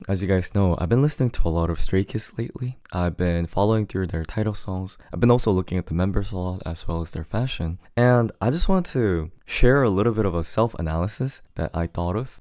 as you guys know, I've been listening to a lot of Stray Kids lately. I've been following through their title songs. I've been also looking at the members a lot as well as their fashion. And I just want to share a little bit of a self-analysis that I thought of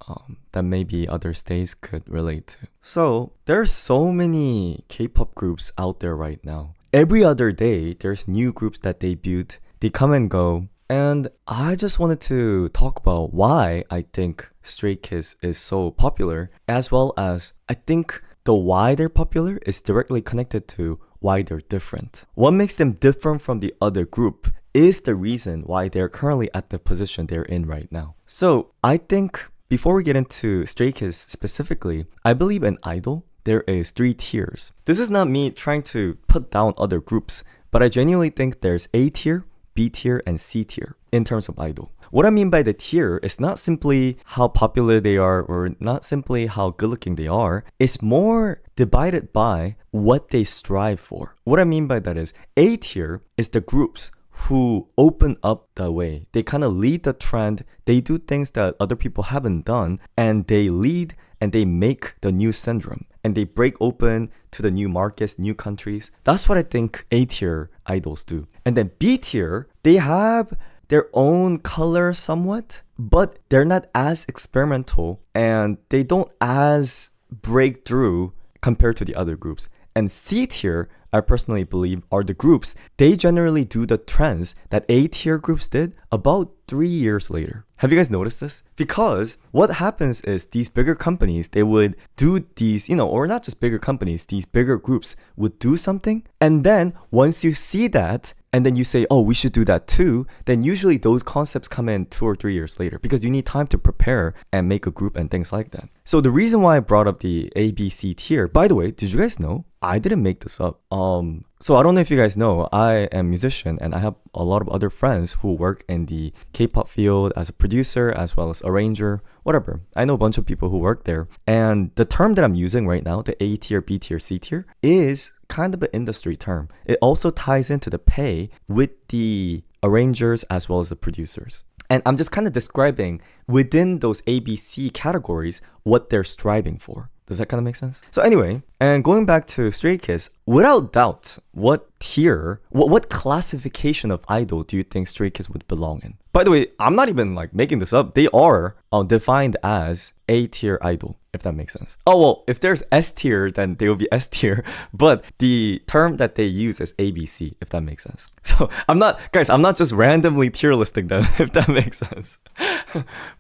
that maybe other stays could relate to. So, there's so many K-pop groups out there right now. Every other day, there's new groups that debut. They come and go. And I just wanted to talk about why I think Stray Kids is so popular, as well as I think the why they're popular is directly connected to why they're different. What makes them different from the other group is the reason why they're currently at the position they're in right now. So I think before we get into Stray Kids specifically, I believe in idol, there is 3 tiers. This is not me trying to put down other groups, but I genuinely think there's A tier, B tier, and C tier in terms of idol. What I mean by the tier is not simply how popular they are or not simply how good looking they are. It's more divided by what they strive for. What I mean by that is A tier is the groups who open up the way. They kind of lead the trend. They do things that other people haven't done, and they lead and they make the new syndrome and they break open to the new markets, new countries. That's what I think A tier idols do. And then B tier, they have their own color somewhat, but they're not as experimental and they don't as break through compared to the other groups. And C tier, I personally believe, are the groups. They generally do the trends that A tier groups did about 3 years later. Have you guys noticed this? Because what happens is these bigger companies, they would do these, or not just bigger companies, these bigger groups would do something. And then once you see that, and then you say, oh, we should do that too, then usually those concepts come in 2 or 3 years later because you need time to prepare and make a group and things like that. So the reason why I brought up the A, B, C tier, by the way, did you guys know? I didn't make this up. So I don't know if you guys know, I am a musician and I have a lot of other friends who work in the K-pop field as a producer as well as arranger, whatever. I know a bunch of people who work there. And the term that I'm using right now, the A tier, B tier, C tier, is kind of an industry term. It also ties into the pay with the arrangers as well as the producers. And I'm just kind of describing within those A, B, C categories what they're striving for. Does that kind of make sense? So anyway, and going back to Stray Kids, without doubt, what tier, what classification of idol do you think Stray Kids would belong in? By the way, I'm not even making this up. They are defined as A tier idol, if that makes sense. Oh, well, if there's S tier, then they will be S tier. But the term that they use is ABC, if that makes sense. So I'm not just randomly tier listing them, if that makes sense.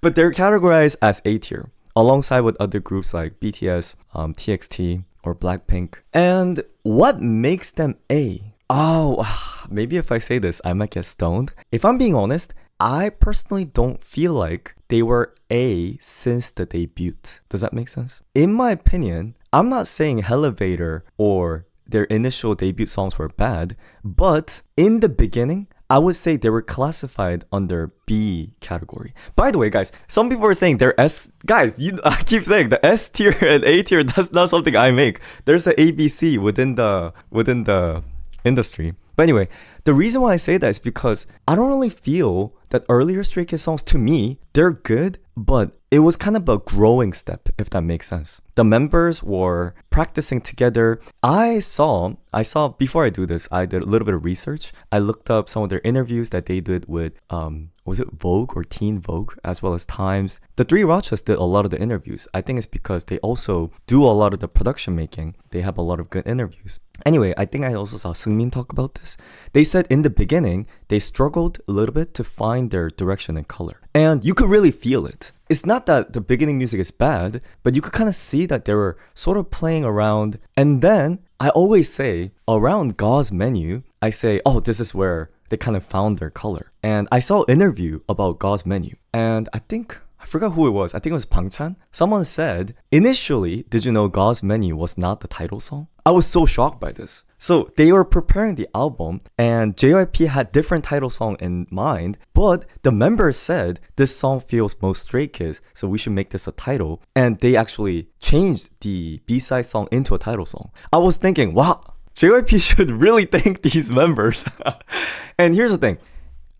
But they're categorized as A tier, alongside with other groups like BTS, TXT, or Blackpink. And what makes them A? Oh, maybe if I say this, I might get stoned. If I'm being honest, I personally don't feel like they were A since the debut. Does that make sense? In my opinion, I'm not saying Elevator or their initial debut songs were bad, but in the beginning, I would say they were classified under B category. By the way, guys, some people are saying they're S. Guys, I keep saying the S tier and A tier, that's not something I make. There's an ABC within the industry. But anyway, the reason why I say that is because I don't really feel that earlier Stray Kids songs, to me, they're good, but it was kind of a growing step, if that makes sense. The members were practicing together. I saw, before I do this, I did a little bit of research. I looked up some of their interviews that they did with, was it Vogue or Teen Vogue, as well as Times. The 3 Rochas did a lot of the interviews. I think it's because they also do a lot of the production making. They have a lot of good interviews. Anyway, I think I also saw Seungmin talk about this. They said in the beginning, they struggled a little bit to find their direction and color. And you could really feel it. It's not that the beginning music is bad, but you could kind of see that they were sort of playing around. And then I always say around God's Menu, I say, oh, this is where they kind of found their color. And I saw an interview about God's Menu. And I forgot who it was. I think it was Bangchan. Someone said, initially, did you know God's Menu was not the title song? I was so shocked by this. So they were preparing the album and JYP had different title song in mind, but the members said this song feels most Stray Kids, so we should make this a title. And they actually changed the B-side song into a title song. I was thinking, wow, JYP should really thank these members. And here's the thing.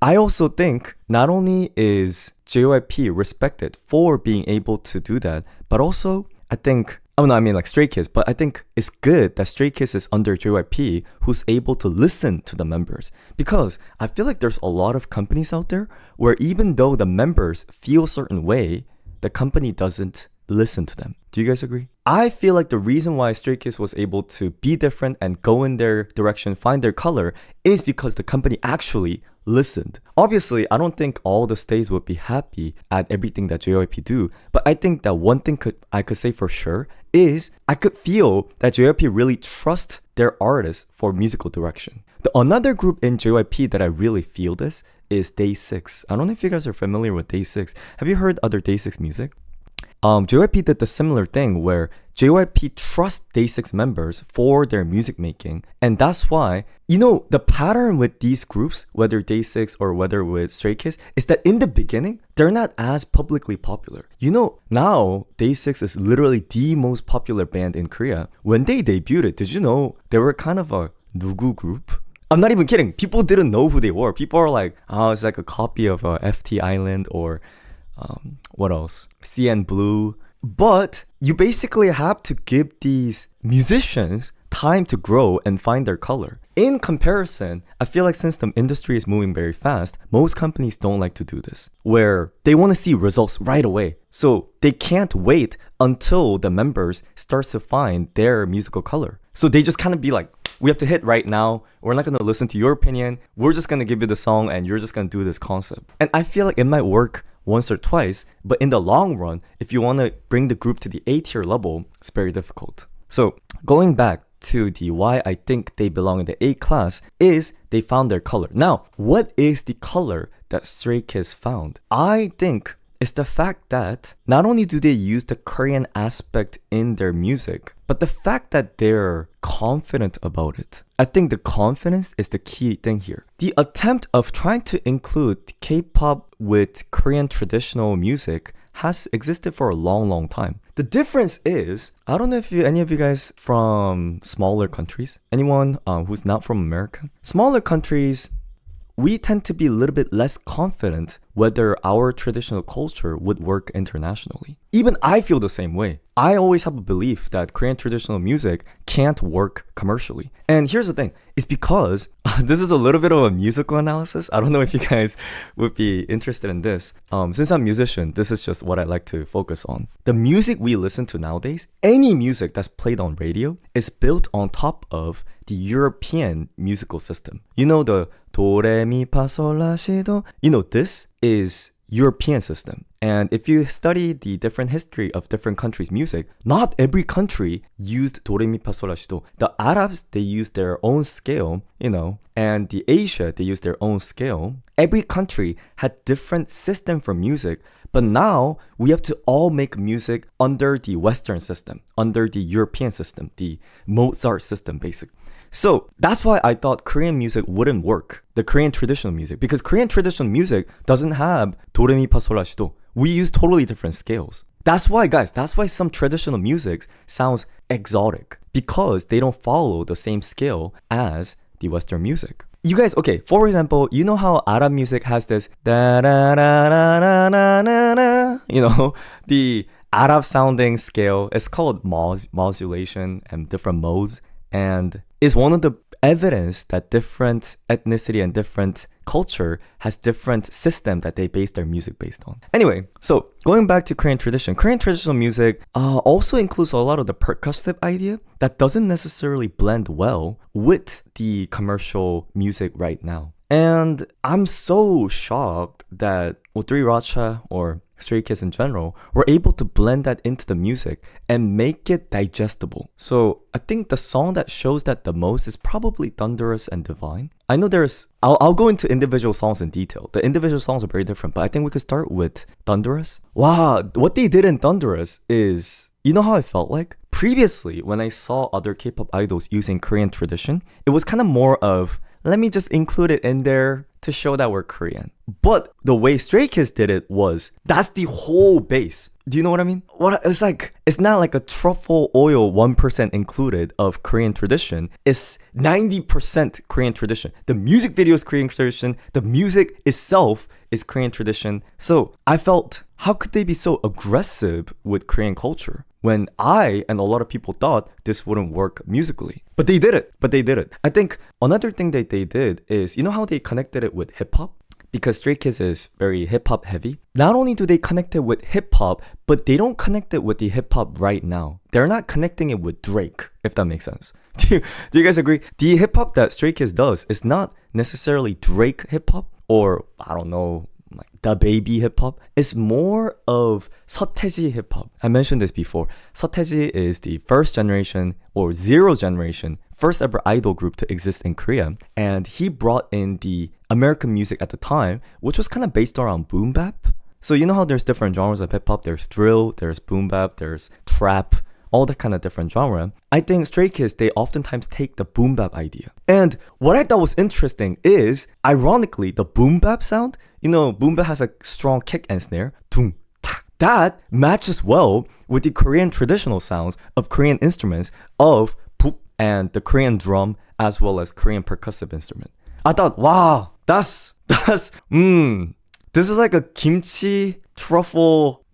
I also think not only is JYP respected for being able to do that, but also I think Oh no, I mean like Stray Kids, but I think it's good that Stray Kids is under JYP who's able to listen to the members. Because I feel like there's a lot of companies out there where even though the members feel a certain way, the company doesn't listen to them. Do you guys agree? I feel like the reason why Stray Kids was able to be different and go in their direction, find their color, is because the company actually listened. Obviously, I don't think all the stays would be happy at everything that JYP do, but I think that one thing I could say for sure is I could feel that JYP really trusts their artists for musical direction. Another group in JYP that I really feel this is Day6. I don't know if you guys are familiar with Day6. Have you heard other Day6 music? JYP did the similar thing where JYP trusts Day6 members for their music making, and that's why, the pattern with these groups, whether Day6 or whether with Stray Kids, is that in the beginning, they're not as publicly popular. Now Day6 is literally the most popular band in Korea. When they debuted, did you know they were kind of a 누구 group? I'm not even kidding. People didn't know who they were. People are like, oh, it's like a copy of FT Island or what else? CN Blue. But you basically have to give these musicians time to grow and find their color. In comparison, I feel like since the industry is moving very fast, most companies don't like to do this, where they want to see results right away. So they can't wait until the members start to find their musical color. So they just kind of be like, we have to hit right now. We're not going to listen to your opinion. We're just going to give you the song and you're just going to do this concept. And I feel like it might work once or twice, but in the long run, if you want to bring the group to the A-tier level, it's very difficult. So going back to the why I think they belong in the A class is they found their color. Now, what is the color that Stray Kids found? I think it's the fact that not only do they use the Korean aspect in their music, but the fact that they're confident about it. I think the confidence is the key thing here. The attempt of trying to include K-pop with Korean traditional music has existed for a long, long time. The difference is, I don't know if any of you guys from smaller countries, anyone who's not from America, smaller countries, we tend to be a little bit less confident whether our traditional culture would work internationally. Even I feel the same way. I always have a belief that Korean traditional music can't work commercially. And here's the thing, it's because, this is a little bit of a musical analysis. I don't know if you guys would be interested in this. Since I'm a musician, this is just what I like to focus on. The music we listen to nowadays, any music that's played on radio, is built on top of the European musical system. The do, re, mi, fa, sol, la, si, do. This is European system. And if you study the different history of different countries' music, not every country used do, re, mi, fa, sol, la, si, do. The Arabs, they used their own scale, and the Asia, they used their own scale. Every country had different system for music, but now we have to all make music under the Western system, under the European system, the Mozart system, basically. So that's why I thought Korean music wouldn't work, the Korean traditional music, because Korean traditional music doesn't have do, re, mi, fa, sol, la, si, do. We use totally different scales. That's why some traditional music sounds exotic, because they don't follow the same scale as the Western music. You guys, okay, for example, you know how Arab music has this da da da da da da da, the Arab sounding scale. It's called modulation and different modes, and is one of the evidence that different ethnicity and different culture has different system that they base their music based on. Anyway, so going back to Korean traditional music also includes a lot of the percussive idea that doesn't necessarily blend well with the commercial music right now. And I'm so shocked that 3RACHA or Stray Kids in general were able to blend that into the music and make it digestible. So I think the song that shows that the most is probably Thunderous and Divine. I know I'll go into individual songs in detail. The individual songs are very different, but I think we could start with Thunderous. Wow, what they did in Thunderous is, you know how I felt like? Previously, when I saw other K-pop idols using Korean tradition, it was kind of more of, let me just include it in there to show that we're Korean. But the way Stray Kids did it was, that's the whole base. Do you know what I mean? It's not like a truffle oil 1% included of Korean tradition. It's 90% Korean tradition. The music video is Korean tradition. The music itself is Korean tradition. So I felt, how could they be so aggressive with Korean culture? when I and a lot of people thought this wouldn't work musically. But they did it. I think another thing that they did is, you know how they connected it with hip hop? Because Stray Kids is very hip hop heavy. Not only do they connect it with hip hop, but they don't connect it with the hip hop right now. They're not connecting it with Drake, if that makes sense. Do you guys agree? The hip hop that Stray Kids does is not necessarily Drake hip hop or, I don't know, like the baby hip hop. It's more of 서태지 hip hop. I mentioned this before. 서태지 is the first generation or zero generation first ever idol group to exist in Korea, and he brought in the American music at the time, which was kind of based around boom bap. So you know how there's different genres of hip hop? There's drill, there's boom bap, there's trap, all that kind of different genre. I think Stray Kids, they oftentimes take the boom bap idea. And what I thought was interesting is, ironically, the boom bap sound, you know, boom bap has a strong kick and snare, tung, ta. That matches well with the Korean traditional sounds of Korean instruments of puk and the Korean drum as well as Korean percussive instrument. I thought, wow, this is like a kimchi truffle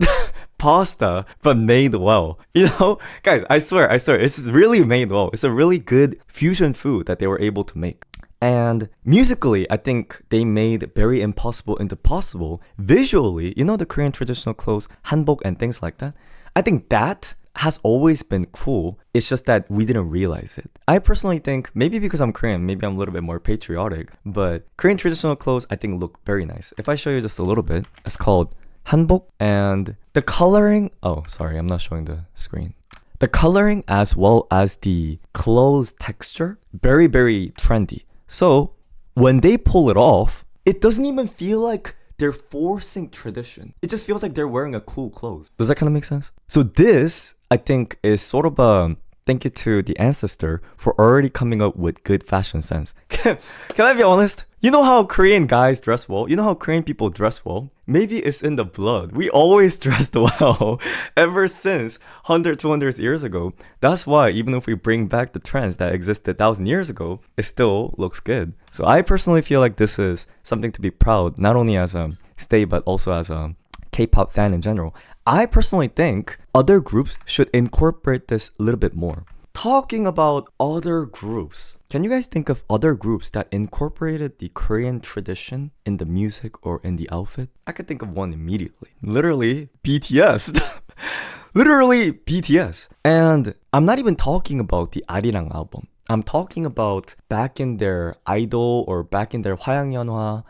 pasta, but made well. You know, guys, I swear, this is really made well. It's a really good fusion food that they were able to make. And musically, I think they made very impossible into possible. Visually, you know the Korean traditional clothes, hanbok and things like that? I think that has always been cool. It's just that we didn't realize it. I personally think, maybe because I'm Korean, maybe I'm a little bit more patriotic, but Korean traditional clothes I think look very nice. If I show you just a little bit, it's called hanbok, and the coloring, oh sorry, I'm not showing the screen. The coloring as well as the clothes texture, very, very trendy. So when they pull it off, it doesn't even feel like they're forcing tradition. It just feels like they're wearing a cool clothes. Does that kind of make sense? So this, I think, is sort of a thank you to the ancestor for already coming up with good fashion sense. Can I be honest? You know how Korean guys dress well? You know how Korean people dress well? Maybe it's in the blood. We always dressed well ever since 100, 200 years ago. That's why even if we bring back the trends that existed 1,000 years ago, it still looks good. So I personally feel like this is something to be proud, not only as a stay, but also as a K-pop fan in general. I personally think other groups should incorporate this a little bit more. Talking about other groups, can you guys think of other groups that incorporated the Korean tradition in the music or in the outfit? I could think of one immediately. Literally, BTS. Literally, BTS. And I'm not even talking about the Arirang album. I'm talking about back in their idol or back in their 화양연화,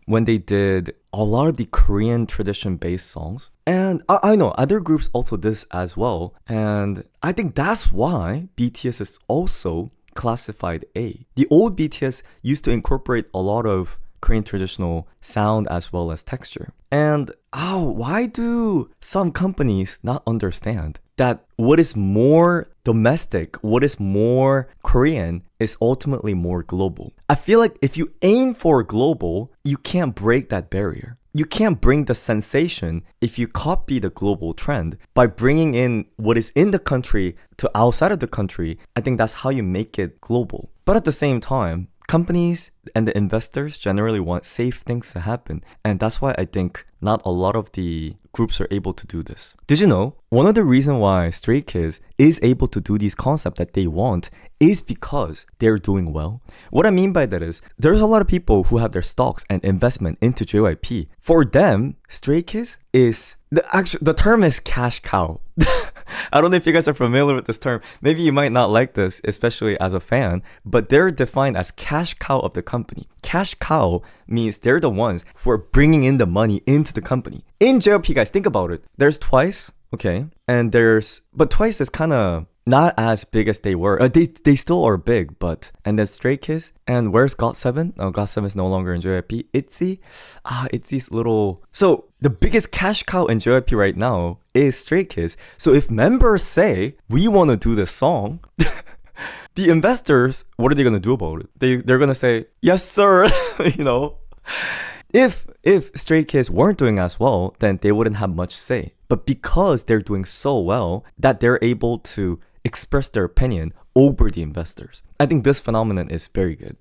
when they did a lot of the Korean tradition-based songs. And I know other groups also did this as well. And I think that's why BTS is also classified A. The old BTS used to incorporate a lot of Korean traditional sound as well as texture. And why do some companies not understand that what is more domestic, what is more Korean is ultimately more global? I feel like if you aim for global, you can't break that barrier. You can't bring the sensation if you copy the global trend by bringing in what is in the country to outside of the country. I think that's how you make it global. But at the same time, companies and the investors generally want safe things to happen. And that's why I think not a lot of the groups are able to do this. Did you know one of the reasons why Stray Kids is able to do these concepts that they want is because they're doing well? What I mean by that is there's a lot of people who have their stocks and investment into JYP. For them, Stray Kids is the term is cash cow. I don't know if you guys are familiar with this term. Maybe you might not like this, especially as a fan, but they're defined as cash cow of the company. Cash cow means they're the ones who are bringing in the money into the company. In JYP, guys, think about it. There's Twice, okay, and but Twice is kind of not as big as they were. They still are big, and then Stray Kids, and where's GOT7? Oh, GOT7 is no longer in JYP. ITZY's little. So the biggest cash cow in JYP right now is Stray Kids. So if members say we want to do this song, the investors, what are they gonna do about it? They're gonna say yes, sir. You know. If Stray Kids weren't doing as well, then they wouldn't have much say. But because they're doing so well that they're able to express their opinion over the investors. I think this phenomenon is very good.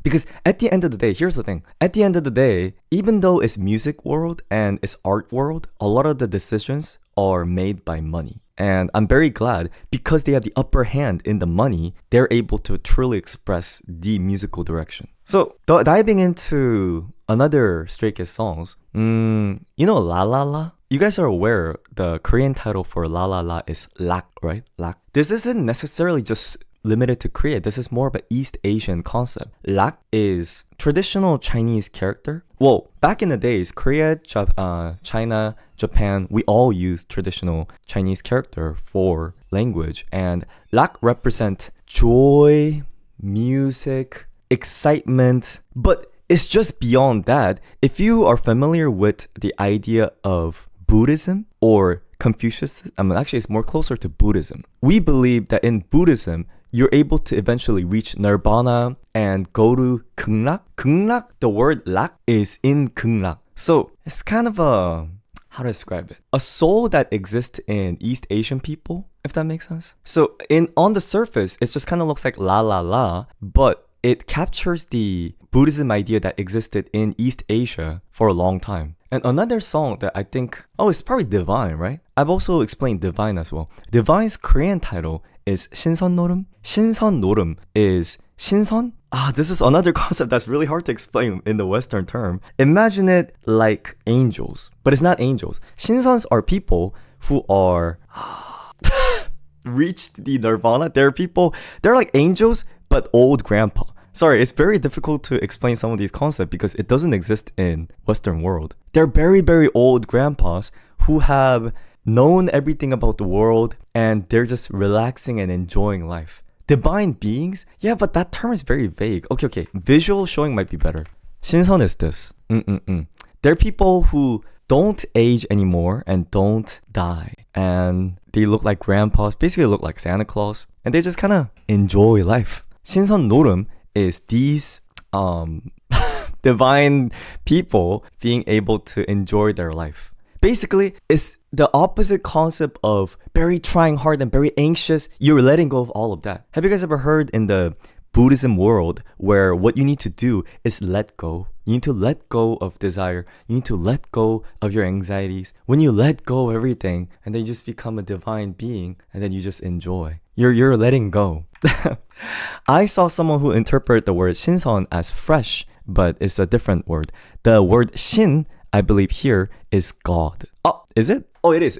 Because at the end of the day, here's the thing. At the end of the day, even though it's music world and it's art world, a lot of the decisions are made by money. And I'm very glad because they have the upper hand in the money, they're able to truly express the musical direction. So diving into another Stray Kids songs, you know La La La? You guys are aware the Korean title for La La La is Lak, right? Lak. This isn't necessarily just limited to Korea. This is more of an East Asian concept. Lak is traditional Chinese character. Well, back in the days, Korea, China, Japan, we all used traditional Chinese character for language. And Lak represent joy, music, excitement. But it's just beyond that. If you are familiar with the idea of Buddhism or Confucius, actually it's more closer to Buddhism. We believe that in Buddhism, you're able to eventually reach nirvana and go to Geunlak. Geunlak, the word lak is in Geunlak. So it's kind of how to describe it? A soul that exists in East Asian people, if that makes sense. So on the surface, it just kind of looks like la la la, but it captures the Buddhism idea that existed in East Asia for a long time. And another song that I think, it's probably Divine, right? I've also explained Divine as well. Divine's Korean title is 신선 노름. 신선 노름 is 신선. This is another concept that's really hard to explain in the Western term. Imagine it like angels, but it's not angels. 신선s are people who are reached the nirvana. They're like angels, but old grandpa. Sorry, it's very difficult to explain some of these concepts because it doesn't exist in Western world. They're very, very old grandpas who have known everything about the world and they're just relaxing and enjoying life. Divine beings? Yeah, but that term is very vague. Okay. Visual showing might be better. 신선 is this. They're people who don't age anymore and don't die. And they look like grandpas, basically look like Santa Claus. And they just kind of enjoy life. 신선 노름 is these divine people being able to enjoy their life. Basically, it's the opposite concept of very trying hard and very anxious. You're letting go of all of that. Have you guys ever heard in the Buddhism world where what you need to do is let go? You need to let go of desire. You need to let go of your anxieties. When you let go of everything and then you just become a divine being and then you just enjoy. You're letting go. I saw someone who interpreted the word 신선 as fresh, but it's a different word. The word 신, I believe here, is God. Oh, is it? Oh, it is.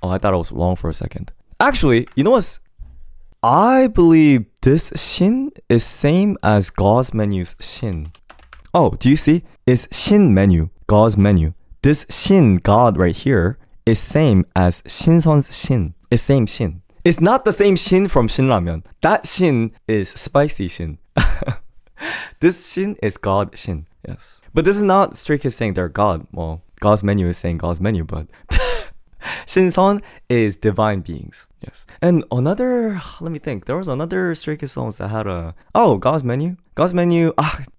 Oh, I thought I was wrong for a second. Actually, you know what? I believe this 신 is same as God's menu's 신. Oh, do you see? It's 신 menu, God's menu. This 신, God right here, is same as 신선's 신. It's same 신. It's not the same shin from 신라면. That shin is spicy shin. This shin is God shin. Yes. But this is not Stray Kids saying they're God. Well, God's menu is saying God's menu, but 신선 is divine beings. Yes. And another, let me think. There was another Stray Kids songs that had God's menu. God's menu.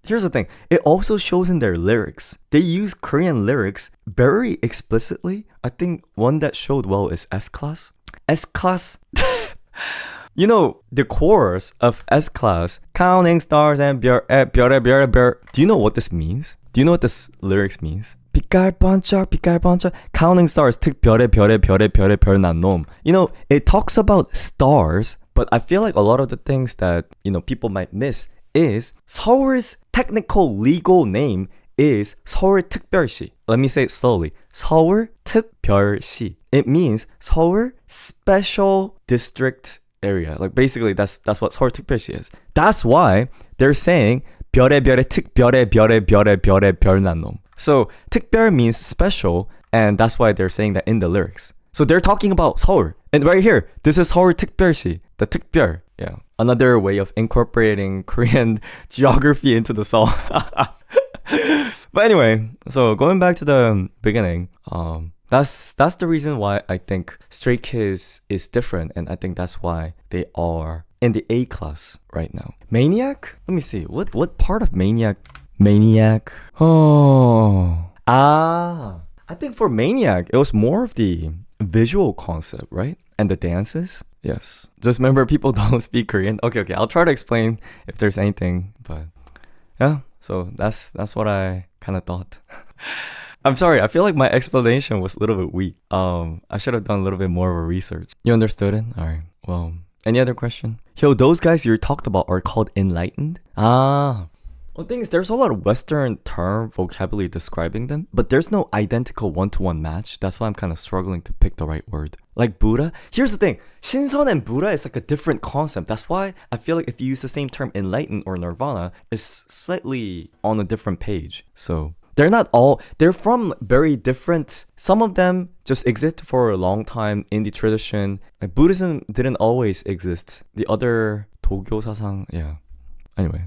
Here's the thing. It also shows in their lyrics. They use Korean lyrics very explicitly. I think one that showed well is S-Class. S-Class. You know, the chorus of S-Class, counting stars and 별에. Do you know what this means? Do you know what this lyrics means? 빛깔 번쩍, counting stars, 특별해, 별난 놈. You know, it talks about stars, but I feel like a lot of the things that, people might miss is 서울's technical legal name is 서울특별시. Let me say it slowly. 서울특별시. It means 서울 special district area. Like basically that's what 서울특별시 is. That's why they're saying 특별한 놈. So 특별 means special and that's why they're saying that in the lyrics. So they're talking about 서울. And right here, this is 서울특별시, the 특별. Yeah. Another way of incorporating Korean geography into the song. But anyway, so going back to the beginning, that's the reason why I think Stray Kids is different, and I think that's why they are in the A class right now. Maniac? Let me see. What part of Maniac? I think for Maniac, it was more of the visual concept, right? And the dances. Yes. Just remember, people don't speak Korean. Okay, I'll try to explain if there's anything, but yeah. So that's what I kind of thought. I'm sorry. I feel like my explanation was a little bit weak. I should have done a little bit more of a research. You understood it? All right. Well, any other question? Yo, those guys you talked about are called enlightened. Ah. Well, the thing is, there's a lot of Western term vocabulary describing them, but there's no identical one-to-one match. That's why I'm kind of struggling to pick the right word. Like Buddha. Here's the thing. Shinson and Buddha is like a different concept. That's why I feel like if you use the same term enlightened or nirvana, it's slightly on a different page. So they're not all, they're from very different, some of them just exist for a long time in the tradition. Like Buddhism didn't always exist. The other Togyo Sasang, yeah. Anyway.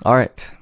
All right.